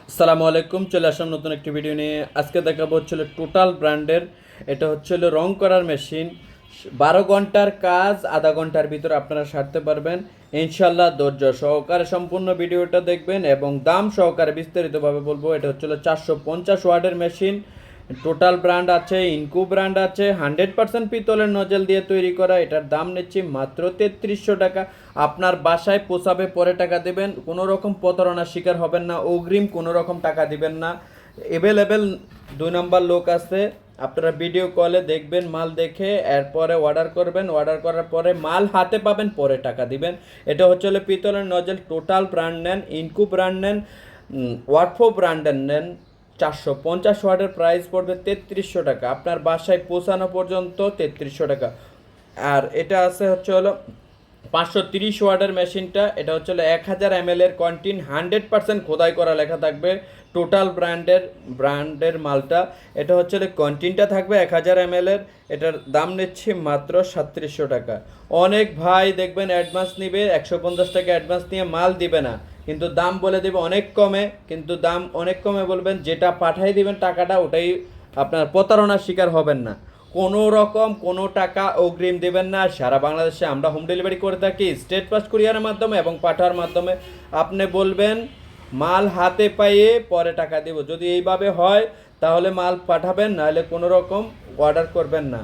আসসালামু আলাইকুম, চলে আসলাম নতুন একটি ভিডিও নিয়ে। আজকে দেখাবো হচ্ছিল টোটাল ব্র্যান্ডের, এটা হচ্ছিল রং করার মেশিন। 12 ঘন্টার কাজ আধা ঘন্টার ভিতরে আপনারা সারতে পারবেন ইনশাল্লাহ। ধৈর্য সহকারে সম্পূর্ণ ভিডিওটা দেখবেন এবং দাম সহকারে বিস্তারিতভাবে বলবো। এটা হচ্ছিল 450 ওয়াটের মেশিন। টোটাল ব্র্যান্ড আছে, ইনকু ব্র্যান্ড আছে, 100% পিতলের নজেল দিয়ে তৈরি করা। এটার দাম নিচ্ছি মাত্র 3300 টাকা। আপনার বাসায় পৌঁছাবে, পরে টাকা দেবেন। কোনো রকম প্রতারণার শিকার হবেন না, অগ্রিম কোনো রকম টাকা দিবেন না। অ্যাভেলেবেল 2 নম্বর লোক আছে, আপনারা ভিডিও কলে দেখবেন, মাল দেখে এরপরে অর্ডার করবেন। অর্ডার করার পরে মাল হাতে পাবেন, পরে টাকা দিবেন। এটা হচ্ছে পিতলের নজেল। টোটাল ব্র্যান্ড নেন, ইনকু ব্র্যান্ড নেন, ওয়াটফো ব্র্যান্ডের নেন, 450 ওয়াটের প্রাইস পড়বে 3300 টাকা। আপনার বাসায় পৌঁছানো পর্যন্ত 3300 টাকা। আর এটা আছে হচ্ছে হলো 530 ওয়াটের মেশিনটা। এটা হচ্ছে 1000 ml এর কন্টিন, 100% খোদাই করা লেখা থাকবে। টোটাল ব্র্যান্ডের মালটা। এটা হচ্ছে কন্টিনটা থাকবে 1000 ml এর। এটার দাম নিচ্ছে মাত্র 3700 টাকা। অনেক ভাই দেখবেন অ্যাডভান্স নিবে, 150 টাকা অ্যাডভান্স নিয়ে মাল দিবে না, কিন্তু দাম বলে দেবে অনেক কমে। কিন্তু দাম অনেক কমে বলবেন, যেটা পাঠাই দিবেন টাকাটা ওটাই আপনার প্রতারণার শিকার হবেন না। কোনো রকম কোনো টাকা অগ্রিম দেবেন না। সারা বাংলাদেশে আমরা হোম ডেলিভারি করে থাকি, স্টেট ফাস্ট কুরিয়ারের মাধ্যমে এবং পাঠার মাধ্যমে। আপনি বলবেন মাল হাতে পাইয়ে পরে টাকা দেব, যদি এইভাবে হয় তাহলে মাল পাঠাবেন, নাহলে কোনো রকম অর্ডার করবেন না।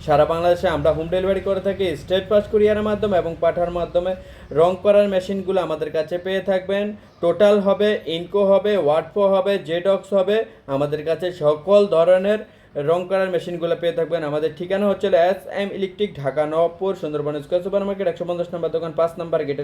সারা বাংলাদেশে আমরা হোম ডেলিভারি করে থাকি, স্টেট ফাস্ট কুরিয়ারের মাধ্যমে এবং পাঠার মাধ্যমে। রং করার মেশিনগুলো আমাদের কাছে পেয়ে থাকবেন। টোটাল হবে, ইনকো হবে, ওয়াটফো হবে, জেডক্স হবে। আমাদের কাছে সকল ধরনের রং করার মেশিনগুলো পেয়ে থাকবেন। আমাদের ঠিকানা হচ্ছে S M electric, Dhaka Nawabpur, Sundarban square super market, 150 নম্বর দোকান, 5 নম্বর গেটে।